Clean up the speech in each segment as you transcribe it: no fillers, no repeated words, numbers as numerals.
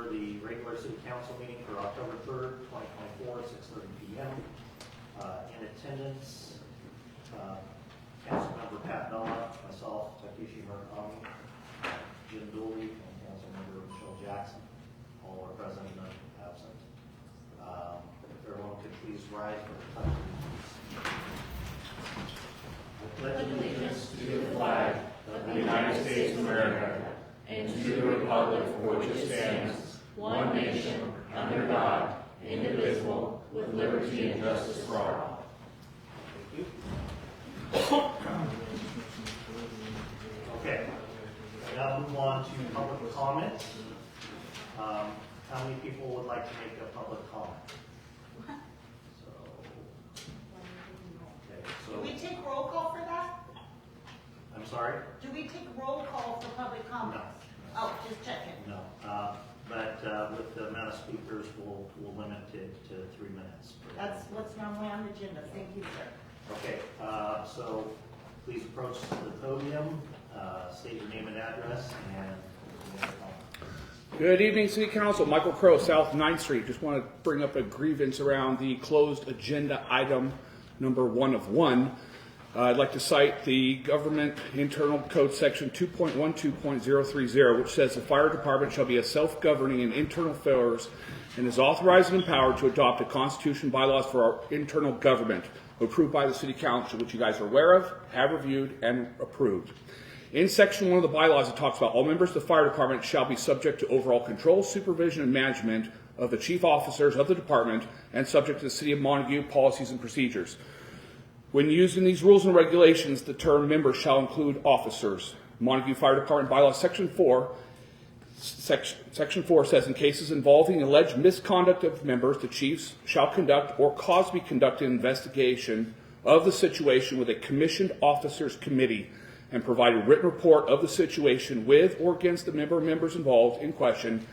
order the regular city council meeting for October 3rd, 2024, 6:30 p.m. In attendance, Councilmember Pat Bella, myself, Takeshi Murakami, Jim Dooley, and Councilmember Michelle Jackson. All are present and none absent. If everyone could please rise for the pledge of allegiance. I pledge allegiance to the flag of the United States of America and to the republic for which it stands, one nation, under God, indivisible, with liberty and justice for all. Thank you. Okay, I now move on to public comment. How many people would like to make a public comment? Do we take roll call for that? I'm sorry? Do we take roll call for public comments? No. Oh, just checking. No, but with the amount of speakers, we'll limit it to 3 minutes. That's what's normally on the agenda. Thank you, sir. Okay, so please approach the podium, state your name and address, and Good evening, City Council. Michael Crow, South 9th Street. Just want to bring up a grievance around the closed agenda item number 1 of 1. I'd like to cite the Government Internal Code Section 2.12.030, which says the fire department shall be a self-governing in internal affairs and is authorized and empowered to adopt a constitution and bylaws for our internal government, approved by the City Council, which you guys are aware of, have reviewed, and approved. In Section 1 of the bylaws, it talks about all members of the fire department shall be subject to overall control, supervision, and management of the chief officers of the department and subject to the City of Montague policies and procedures. When used in these rules and regulations, the term members shall include officers. Montague Fire Department Bylaw Section 4 says, in cases involving alleged misconduct of members, the chiefs shall conduct or cause to be conducted an investigation of the situation with a commissioned officers committee and provide a written report of the situation with or against the member or members involved in question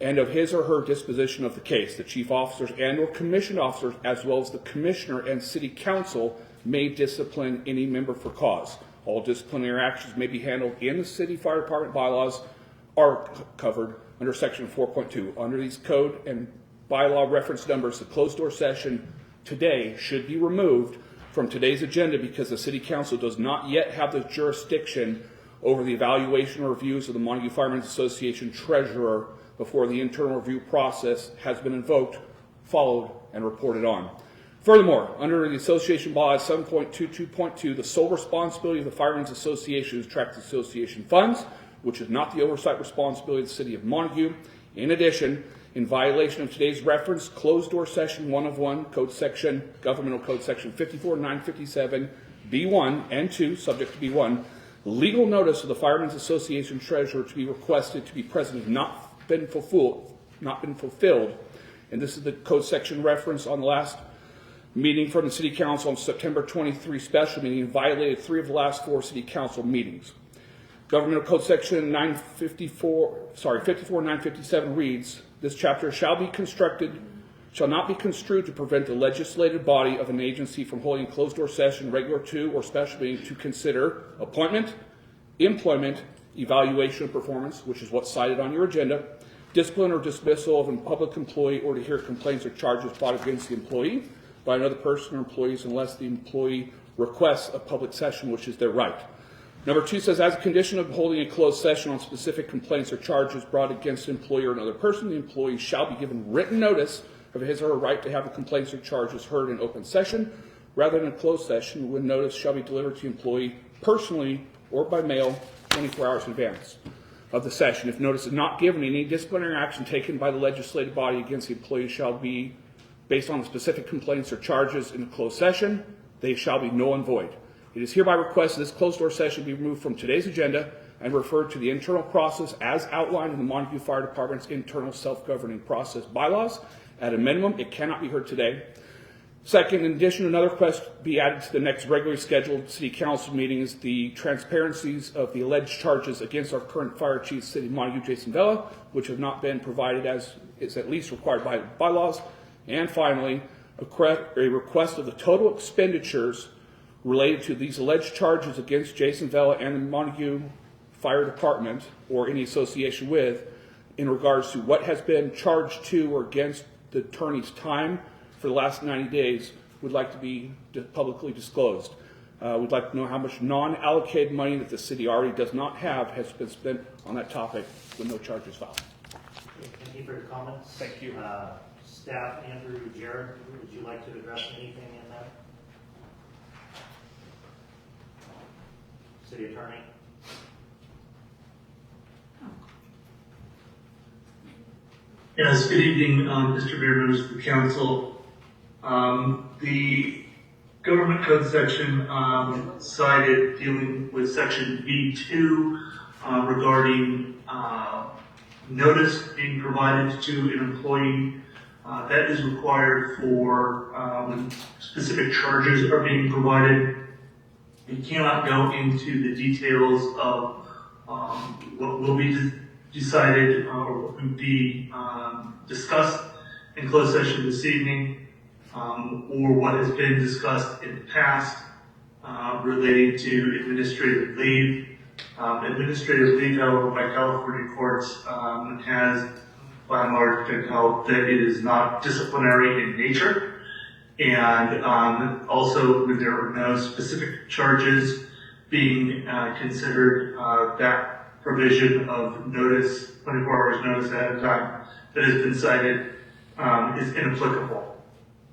and of his or her disposition of the case. The chief officers and or commissioned officers, as well as the commissioner and city council, may discipline any member for cause. All disciplinary actions may be handled in the city fire department bylaws are covered under section 4.2. Under these code and bylaw reference numbers, the closed door session today should be removed from today's agenda because the city council does not yet have the jurisdiction over the evaluation or reviews of the Montague Firemen's Association treasurer before the internal review process has been invoked, followed, and reported on. Furthermore, under the association bylaws 7.22.2, the sole responsibility of the Firemen's Association is to track the association funds, which is not the oversight responsibility of the City of Montague. In addition, in violation of today's reference, closed door session 1 of 1, code section, governmental code section 54.957, B1 and 2, subject to B1, legal notice of the Firemen's Association treasurer to be requested to be present has not been fulfilled, and this is the code section reference on the last meeting from the City Council on September 23 special meeting and violated 3 of the last 4 City Council meetings. Governmental Code Section 54.957 reads, this chapter shall not be construed to prevent the legislative body of an agency from holding a closed-door session, regular to, or special meeting to consider appointment, employment, evaluation of performance, which is what's cited on your agenda, discipline or dismissal of a public employee, or to hear complaints or charges brought against the employee by another person or employees unless the employee requests a public session, which is their right. Number 2 says, as a condition of holding a closed session on specific complaints or charges brought against an employee or another person, the employee shall be given written notice of his or her right to have the complaints or charges heard in open session rather than a closed session, when notice shall be delivered to the employee personally or by mail 24 hours in advance of the session. If notice is not given, any disciplinary action taken by the legislative body against the employee shall be based on the specific complaints or charges in a closed session. They shall be null and void. It is hereby requested this closed-door session be removed from today's agenda and referred to the internal process as outlined in the Montague Fire Department's internal self-governing process bylaws. At a minimum, it cannot be heard today. Second, in addition, another request be added to the next regularly scheduled City Council meeting is the transparencies of the alleged charges against our current Fire Chief, City of Montague, Jason Vela, which have not been provided as is at least required by bylaws. And finally, a request of the total expenditures related to these alleged charges against Jason Vela and the Montague Fire Department or any association with in regards to what has been charged to or against the attorney's time for the last 90 days would like to be publicly disclosed. We'd like to know how much non-allocated money that the city already does not have has been spent on that topic with no charges filed. Thank you for your comments. Thank you. Staff, Andrew, Jared, would you like to address anything in that? City Attorney? Yes, good evening, Mr. Mayor, members of the council. The government code section cited dealing with section B2 regarding notice being provided to an employee. That is required for when specific charges are being provided. We cannot go into the details of what will be decided or what will be discussed in closed session this evening, or what has been discussed in the past relating to administrative leave. Administrative leave, however, by California courts has by and large been held that it is not disciplinary in nature. And also when there are no specific charges being considered, that provision of notice, 24 hours notice ahead of time, that has been cited is inapplicable.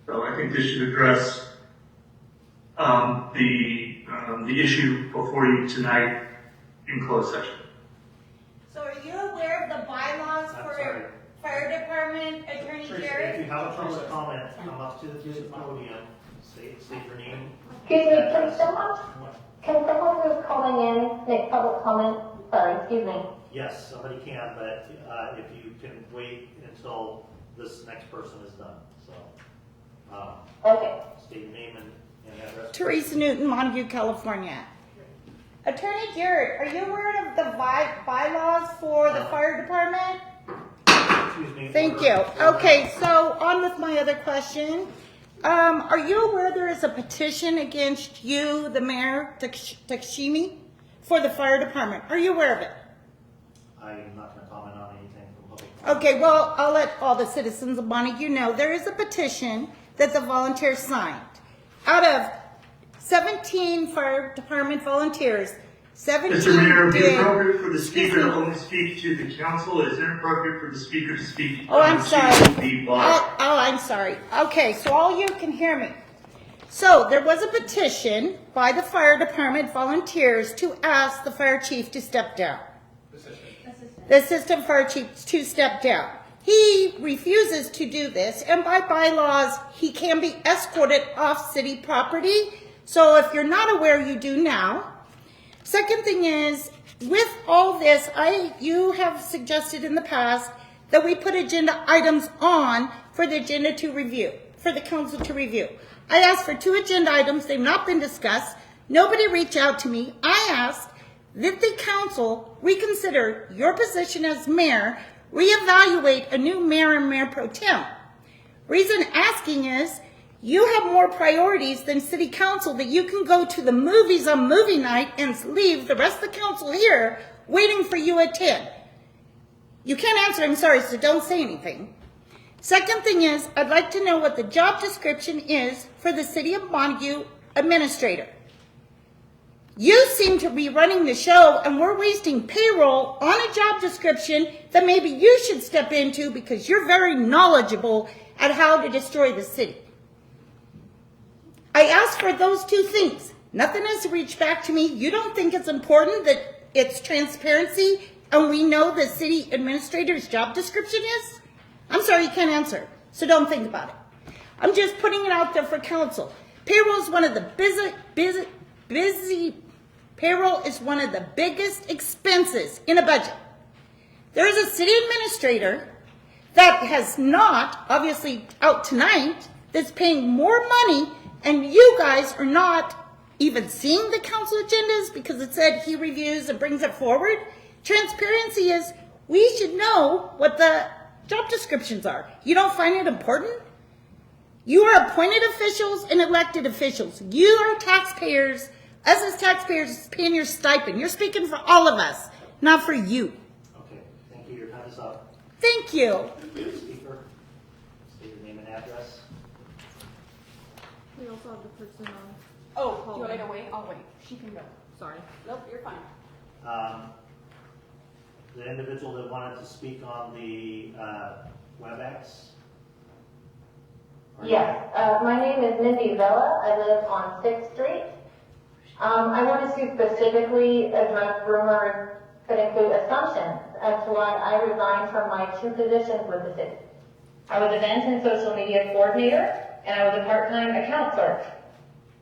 So I think this should address the issue before you tonight in closed session. So are you aware of the bylaws I'm for sorry. Fire Department, Attorney Tracy, if Jared? you have a public comment, come up to the podium, state your name. Excuse me, can someone who's calling in make public comment? Sorry, excuse me. Yes, somebody can, but if you can wait until this next person is done. So, Okay. state your name and address. Teresa Newton, Montague, California. Attorney Jared, are you aware of the bylaws for the fire department? Excuse me. Thank you. Okay, so on with my other question. Are you aware there is a petition against you, the mayor, Takashimi, for the fire department? Are you aware of it? I'm not going to comment on anything from public comment. Okay, well, I'll let all the citizens of Montague know there is a petition that the volunteers signed. Out of 17 fire department volunteers, 17 Mr. Mayor, if it's did. appropriate for the speaker to only speak to the council, is it inappropriate for the speaker to speak Oh, I'm to sorry. the body? Oh, I'm sorry. Okay, so all you can hear me. So there was a petition by the fire department volunteers to ask the fire chief to step down. The assistant fire chief to step down. He refuses to do this, and by bylaws, he can be escorted off city property. So if you're not aware, you do now. Second thing is, with all this, you have suggested in the past that we put agenda items on for the agenda to review, for the council to review. I asked for 2 agenda items. They've not been discussed. Nobody reached out to me. I asked that the council reconsider your position as mayor, reevaluate a new mayor and mayor pro tem. Reason asking is, you have more priorities than city council that you can go to the movies on movie night and leave the rest of the council here waiting for you at 10. You can't answer, I'm sorry, so don't say anything. Second thing is, I'd like to know what the job description is for the city of Montague administrator. You seem to be running the show and we're wasting payroll on a job description that maybe you should step into because you're very knowledgeable at how to destroy the city. I asked for those 2 things. Nothing has reached back to me. You don't think it's important that it's transparency and we know the city administrator's job description is? I'm sorry, you can't answer, so don't think about it. I'm just putting it out there for council. Payroll is one of the payroll is one of the biggest expenses in a budget. There is a city administrator that has not, obviously out tonight, that's paying more money, and you guys are not even seeing the council agendas because it said he reviews and brings it forward. Transparency is, we should know what the job descriptions are. You don't find it important? You are appointed officials and elected officials. You are taxpayers. Us as taxpayers paying your stipend. You're speaking for all of us, not for you. Okay, thank you. Your time is up. Thank you. Speaker, state your name and address. We also have the person on. Oh, do you want me to wait? I'll wait. She can go. Sorry. Nope, you're fine. The individual that wanted to speak on the WebEx. Yes, my name is Mindy Vella. I live on 6th Street. I wanted to specifically address rumors that include assumptions as to why I resigned from my 2 positions with the city. I was event and social media coordinator, and I was a part-time account clerk.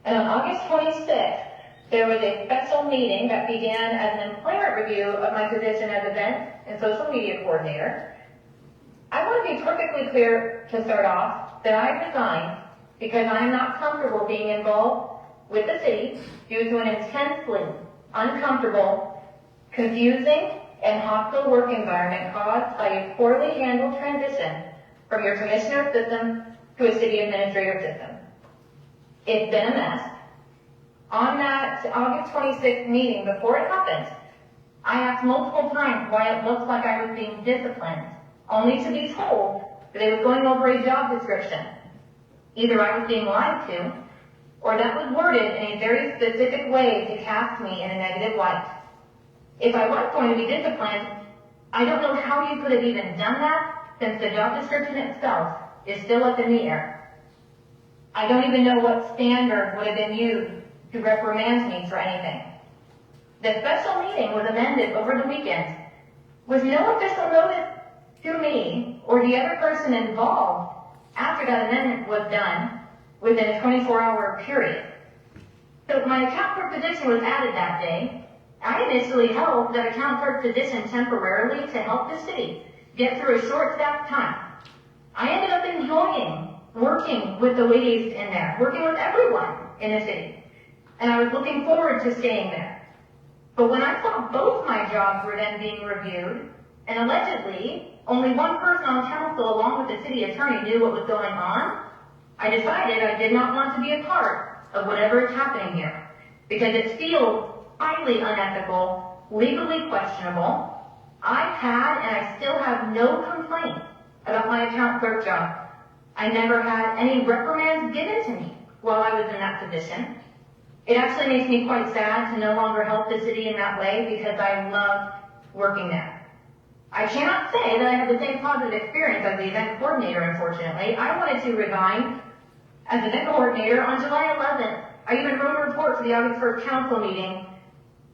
And on August 26th, there was a special meeting that began as an employment review of my position as event and social media coordinator. I want to be perfectly clear to start off that I resigned because I am not comfortable being involved with the city due to an intensely uncomfortable, confusing, and hostile work environment caused by a poorly handled transition from your commissioner system to a city administrator system. It's been a mess. On that August 26th meeting, before it happened, I asked multiple times why it looked like I was being disciplined, only to be told that it was going over a job description. Either I was being lied to, or that was worded in a very specific way to cast me in a negative light. If I was going to be disciplined, I don't know how you could have even done that, since the job description itself is still up in the air. I don't even know what standard would have been used to reprimand me for anything. The special meeting was amended over the weekend with no official notice to me or the other person involved after that amendment was done within a 24-hour period. So my account clerk position was added that day. I initially held that account clerk position temporarily to help the city get through a short-staffed time. I ended up enjoying working with the ladies in there, working with everyone in the city. And I was looking forward to staying there. But when I saw both my jobs were then being reviewed, and allegedly only one person on council along with the city attorney knew what was going on, I decided I did not want to be a part of whatever is happening here, because it feels highly unethical, legally questionable. I've had and I still have no complaints about my account clerk job. I never had any reprimands given to me while I was in that position. It actually makes me quite sad to no longer help the city in that way because I loved working there. I cannot say that I had the same positive experience as the event coordinator, unfortunately. I wanted to resign as event coordinator on July 11th. I even wrote a report to the August 1st council meeting,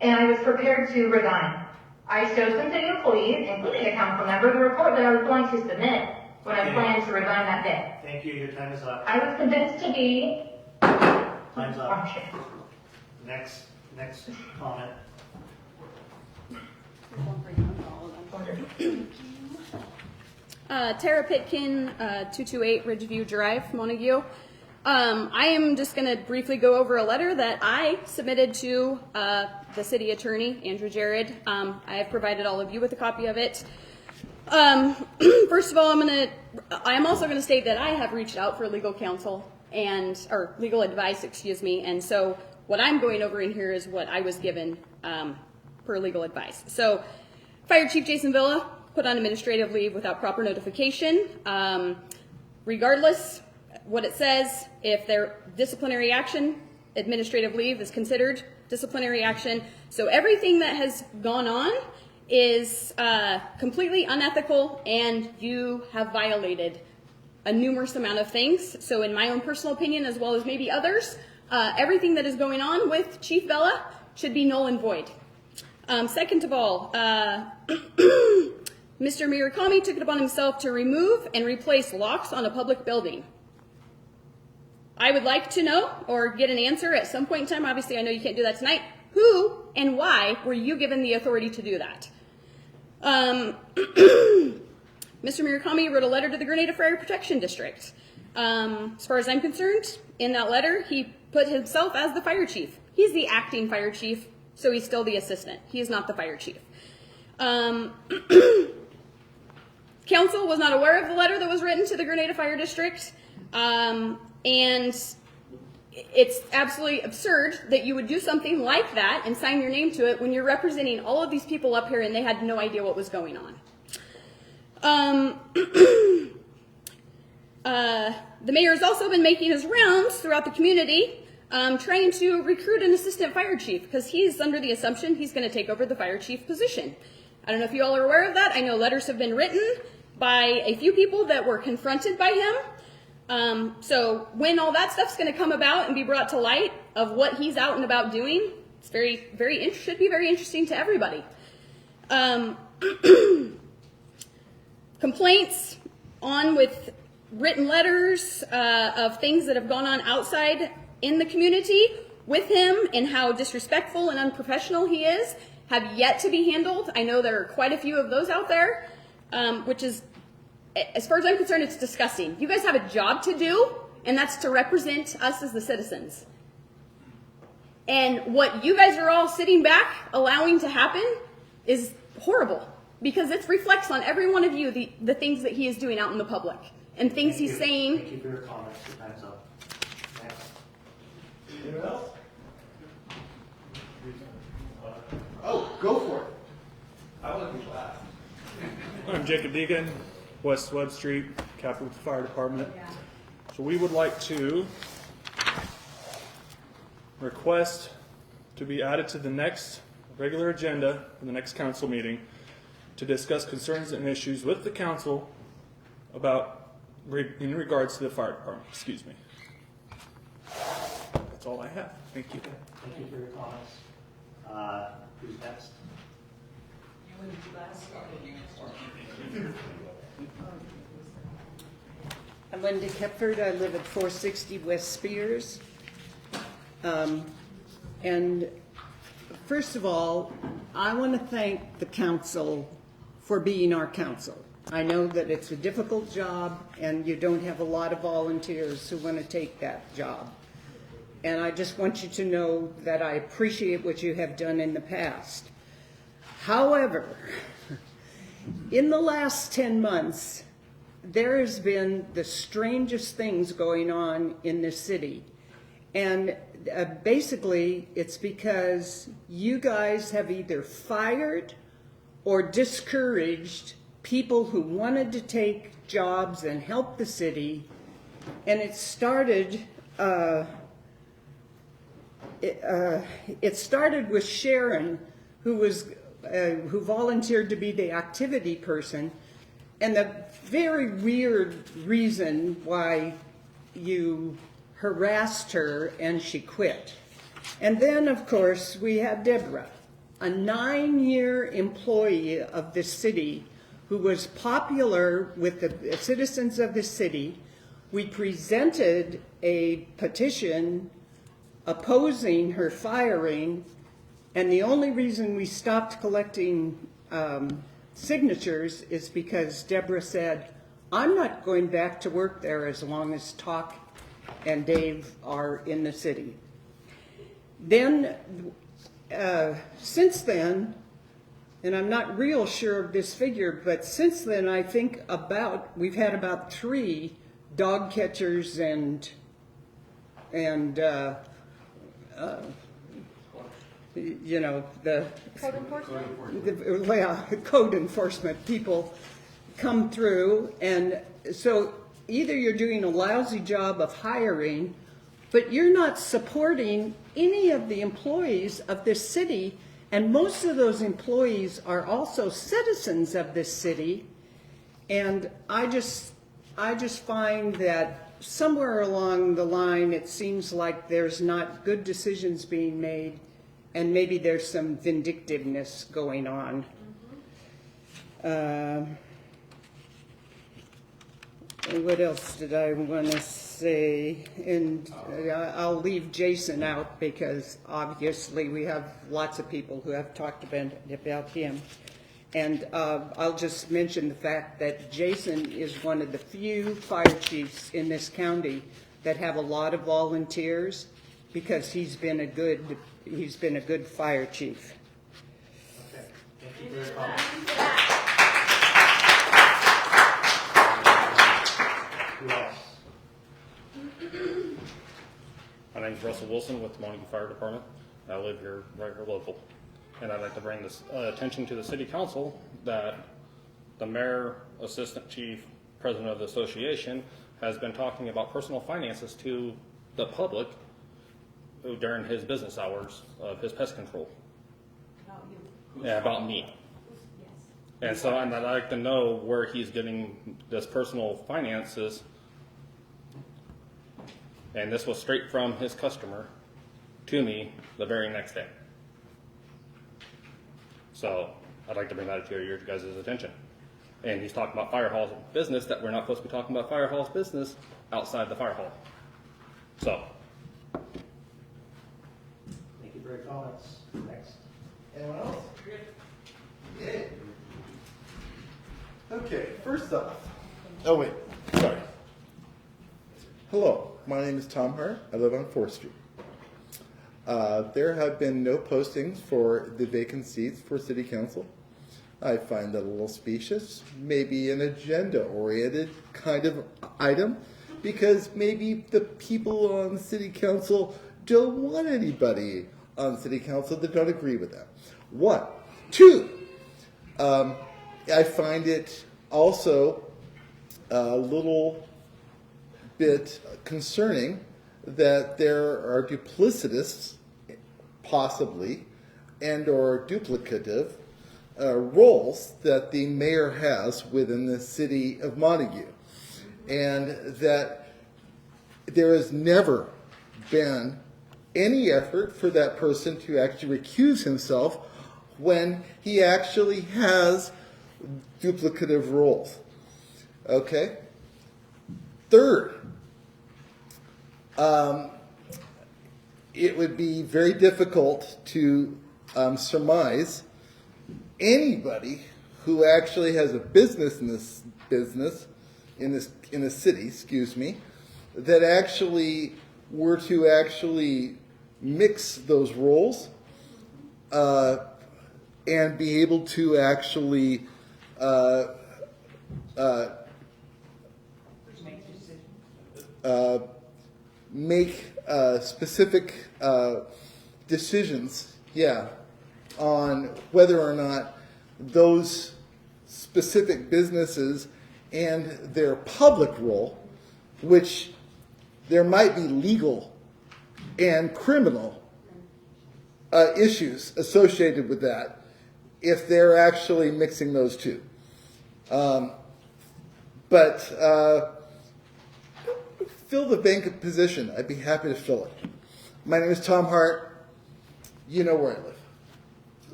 and I was prepared to resign. I showed some city employees, including a council member, the report that I was going to submit when I planned to resign that day. Thank you. Your time is up. I was convinced to be... Time's up. Okay. Next comment. Tara Pitkin, 228 Ridgeview Drive, Montague. I am just going to briefly go over a letter that I submitted to the city attorney, Andrew Jared. I have provided all of you with a copy of it. First of all, I am also going to state that I have reached out for legal counsel or legal advice, excuse me, and so what I'm going over in here is what I was given for legal advice. So, Fire Chief Jason Villa put on administrative leave without proper notification. Regardless, what it says, if their disciplinary action, administrative leave is considered disciplinary action. So everything that has gone on is completely unethical, and you have violated a numerous amount of things. So in my own personal opinion, as well as maybe others, everything that is going on with Chief Vella should be null and void. Second of all, Mr. Murakami took it upon himself to remove and replace locks on a public building. I would like to know, or get an answer at some point in time, obviously I know you can't do that tonight, who and why were you given the authority to do that? Mr. Murakami wrote a letter to the Grenada Fire Protection District. As far as I'm concerned, in that letter, he put himself as the fire chief. He's the acting fire chief, so he's still the assistant. He is not the fire chief. Council was not aware of the letter that was written to the Grenada Fire District, and it's absolutely absurd that you would do something like that and sign your name to it when you're representing all of these people up here and they had no idea what was going on. The mayor has also been making his rounds throughout the community, trying to recruit an assistant fire chief because he's under the assumption he's going to take over the fire chief position. I don't know if you all are aware of that. I know letters have been written by a few people that were confronted by him. So when all that stuff's going to come about and be brought to light of what he's out and about doing, it's should be very interesting to everybody. Complaints on with written letters of things that have gone on outside in the community with him and how disrespectful and unprofessional he is have yet to be handled. I know there are quite a few of those out there, which is, as far as I'm concerned, it's disgusting. You guys have a job to do, and that's to represent us as the citizens. And what you guys are all sitting back allowing to happen is horrible because it reflects on every one of you the things that he is doing out in the public and things he's saying. Thank you for your comments. Your time's up. Next. Anyone else? Oh, go for it. I want to be last. I'm Jacob Deegan, West Webb Street, Capital Fire Department. So we would like to request to be added to the next regular agenda for the next council meeting to discuss concerns and issues with the council in regards to the fire department. Excuse me. That's all I have. Thank you. Thank you for your comments. Who's next? I'm Linda Kepford. I live at 460 West Spears. And first of all, I want to thank the council for being our council. I know that it's a difficult job and you don't have a lot of volunteers who want to take that job. And I just want you to know that I appreciate what you have done in the past. However, in the last 10 months, there has been the strangest things going on in this city. And basically, it's because you guys have either fired or discouraged people who wanted to take jobs and help the city. And it started with Sharon, who volunteered to be the activity person, and the very weird reason why you harassed her and she quit. And then, of course, we had Deborah, a 9-year employee of the city who was popular with the citizens of the city. We presented a petition opposing her firing, and the only reason we stopped collecting signatures is because Deborah said, I'm not going back to work there as long as Talk and Dave are in the city. Then, since then, and I'm not real sure of this figure, but since then I think we've had about 3 dog catchers and you know, the code enforcement people come through. And so either you're doing a lousy job of hiring, but you're not supporting any of the employees of this city, and most of those employees are also citizens of this city. And I just find that somewhere along the line it seems like there's not good decisions being made, and maybe there's some vindictiveness going on. What else did I want to say? And I'll leave Jason out because obviously we have lots of people who have talked about him. And I'll just mention the fact that Jason is one of the few fire chiefs in this county that have a lot of volunteers because he's been a good fire chief. Okay. Thank you for your comments. Who else? My name is Russell Wilson with the Montague Fire Department. I live right here local. And I'd like to bring this attention to the City Council that the mayor, assistant chief, president of the association, has been talking about personal finances to the public during his business hours of his pest control. About you. Yeah, about me. Yes. And so I'd like to know where he's getting this personal finances. And this was straight from his customer to me the very next day. So I'd like to bring that to your guys' attention. And he's talking about fire hall business that we're not supposed to be talking about fire hall's business outside the fire hall. So. Thank you for your comments. Next. Anyone else? Yay. Okay, first off. Oh, wait. Sorry. Hello, my name is Tom Hart. I live on 4th Street. There have been no postings for the vacant seats for City Council. I find that a little specious, maybe an agenda-oriented kind of item, because maybe the people on City Council don't want anybody on City Council that don't agree with them. 1. 2, I find it also a little bit concerning that there are duplicitous, possibly, and or duplicative roles that the mayor has within the city of Montague, and that there has never been any effort for that person to actually recuse himself when he actually has duplicative roles. Okay? Third, it would be very difficult to surmise anybody who actually has a business in the city, that actually were to actually mix those roles and be able to actually make specific decisions, on whether or not those specific businesses and their public role, which there might be legal and criminal issues associated with that, if they're actually mixing those two. But fill the vacant position. I'd be happy to fill it. My name is Tom Hart. You know where I live.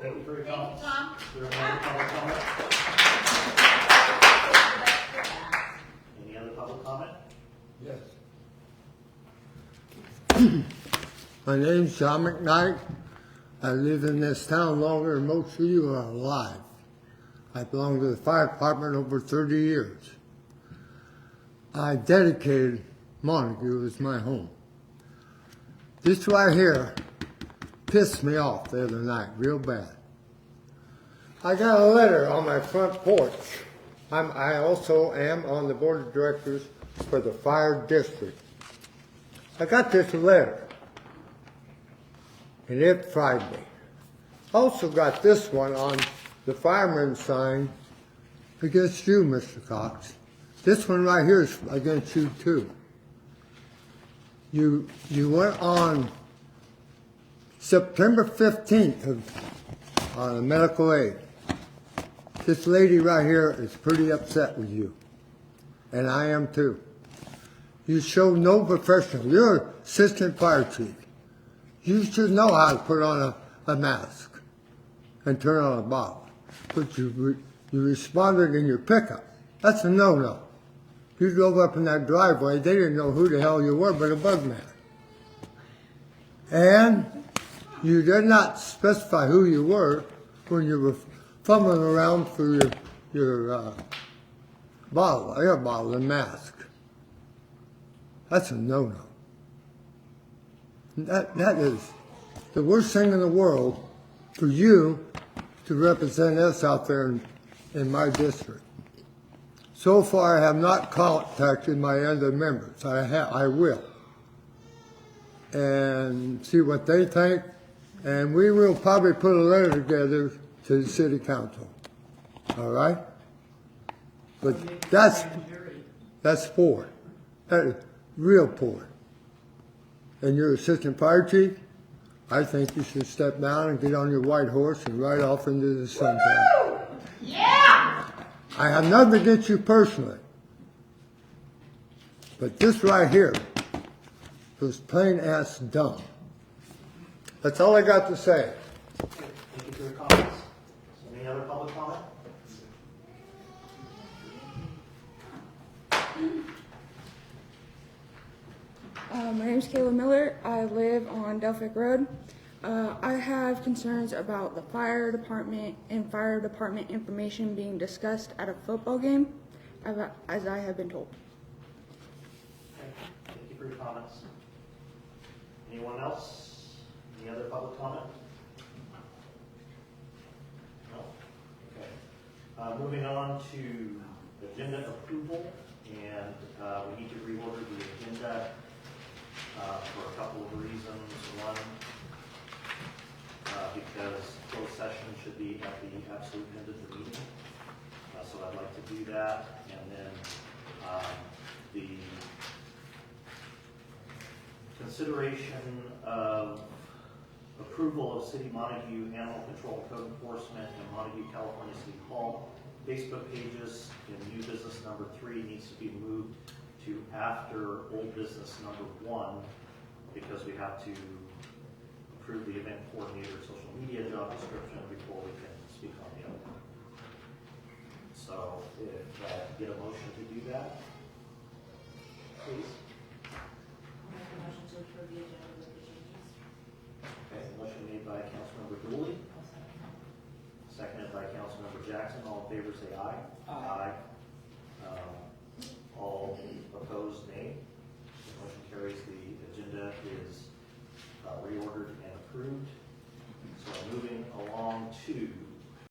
Thank you for your comments. Tom. Is there another public comment? Any other public comment? Yes. My name's John McKnight. I live in this town longer than most of you are alive. I belong to the fire department over 30 years. I dedicated Montague as my home. This right here pissed me off the other night real bad. I got a letter on my front porch. I also am on the board of directors for the fire district. I got this letter, and it fried me. Also got this one on the fireman's sign against you, Mr. Cox. This one right here is against you too. You went on September 15th on medical aid. This lady right here is pretty upset with you, and I am too. You show no professional. You're assistant fire chief. You should know how to put on a mask and turn on a bottle. But you responded in your pickup. That's a no-no. You drove up in that driveway. They didn't know who the hell you were but a bug man. And you did not specify who you were when you were fumbling around for your air bottle and mask. That's a no-no. That is the worst thing in the world for you to represent us out there in my district. So far, I have not contacted my other members. I will. And see what they think. And we will probably put a letter together to the city council. All right? But that's poor. That is real poor. And your assistant fire chief, I think you should step down and get on your white horse and ride off into the sunshine. Yeah! I have nothing against you personally. But this right here was plain ass dumb. That's all I got to say. Thank you for your comments. Any other public comment? My name is Kayla Miller. I live on Delphic Road. I have concerns about the fire department and fire department information being discussed at a football game, as I have been told. Okay. Thank you for your comments. Anyone else? Any other public comment? No? Okay. Moving on to agenda approval, and we need to reorder the agenda for a couple of reasons. One, because closed session should be at the absolute end of the meeting. So I'd like to do that. And then the consideration of approval of City Montague Animal Control Code Enforcement and Montague, California City Hall Facebook pages in new business number 3 needs to be moved to after old business number 1, because we have to approve the event coordinator social media job description before we can speak on the other one. So if I get a motion to do that, please. Make a motion to approve the agenda with the changes. Okay, motion made by Councilmember Dooley, seconded by Councilmember Jackson. All in favor say aye. Aye. All opposed, nay. The motion carries. The agenda is reordered and approved. So moving along to